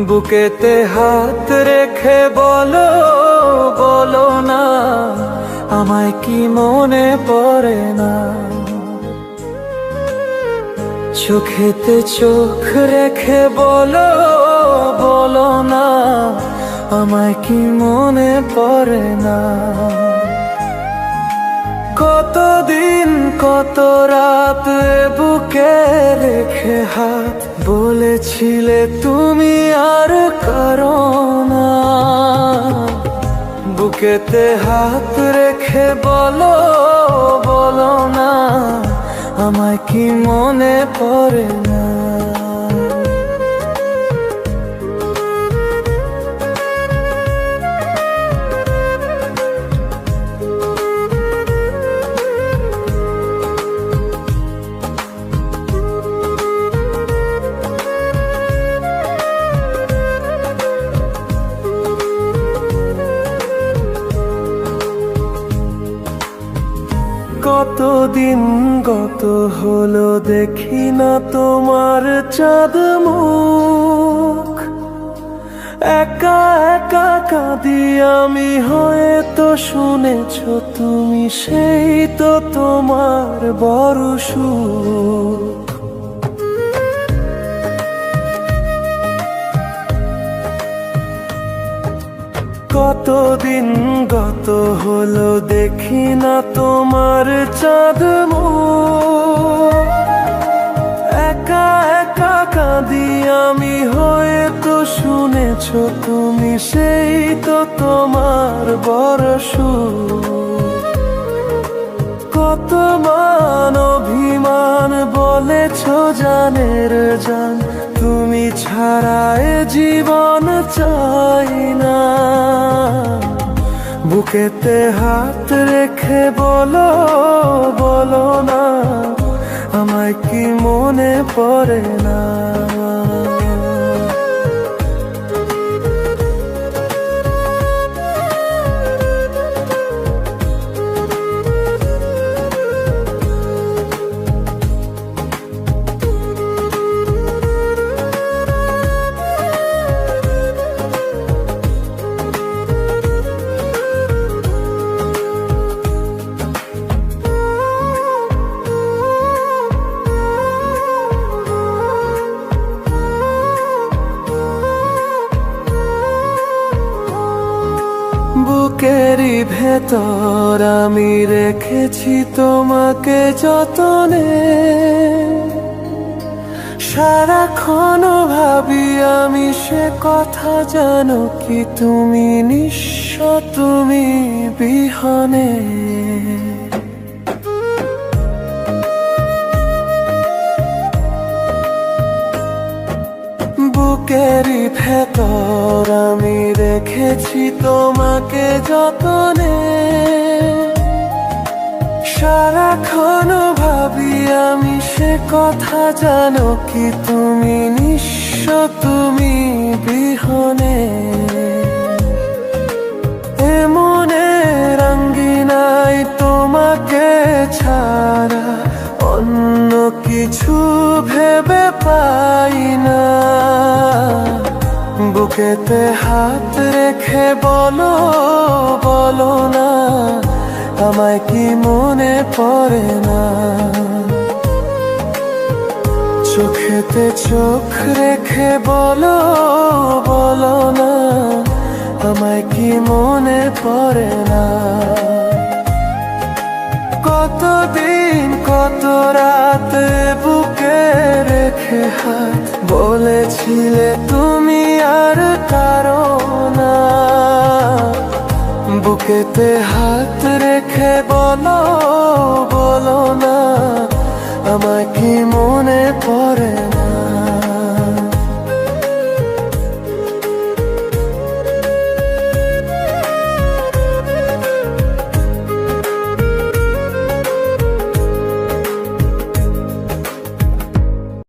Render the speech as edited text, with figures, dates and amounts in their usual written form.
বুকেতে হাত রেখে বলো, বলো না আমায় কি মনে পড়ে না। চোখেতে চোখ রেখে বলো, বলো না আমায় কি মনে পড়ে না। কতদিন কত রাত বুকে রেখে হাত বলেছিলে তুমি আর কারো না। বুকেতে হাত রেখে বলো, বলো না আমায় কি মনে পড়ে না। কতদিন গত হলো দেখি না তোমার চাঁদ মুখ। একা একা কাঁদি আমি, হয়তো শুনেছ তুমি, সেই তো তোমার বড় সুখ। কতদিন গত হলো দেখি না তোমার চাঁদ মুখ। একা একা কাঁদি আমি, হয়তো শুনেছ তুমি, সেই তো তোমার বড় সুখ। কত মান অভিমান বলেছ জানের জান, তুমি ছাড়া এ জীবন চাই না। বুকেতে হাত রেখে বলো, বলো না আমায় কি মনে পড়ে না। বুকেরই ভেতর আমি রেখেছি তোমাকে যতনে। সারাক্ষণ ভাবি আমি সে কথা, জানো কি তুমি নিঃস্ব, তুমি বিহনে। বুকেরই ভেতর আমি রেখেছি তোমাকে যতনে। সারাক্ষণ ভাবি আমি সে কথা, জানো কি তুমি নিঃস্ব, তুমি বিহনে। এমনে রঙ্গিনাই তোমাকে ছাড়া অন্য কিছু ভেবে পাই না। বুকেতে হাত রেখে বলো, বলো না আমায় কি মনে পড়ে না। চোখেতে চোখ রেখে বলো, বলো না আমায় কি মনে পড়ে না। কতদিন কত রাত বুকে রেখে হাত বলেছিলে তুমি আর কারো না। বুকেতে হাত রেখে বলো, বলো না আমায় কি মনে পড়ে না।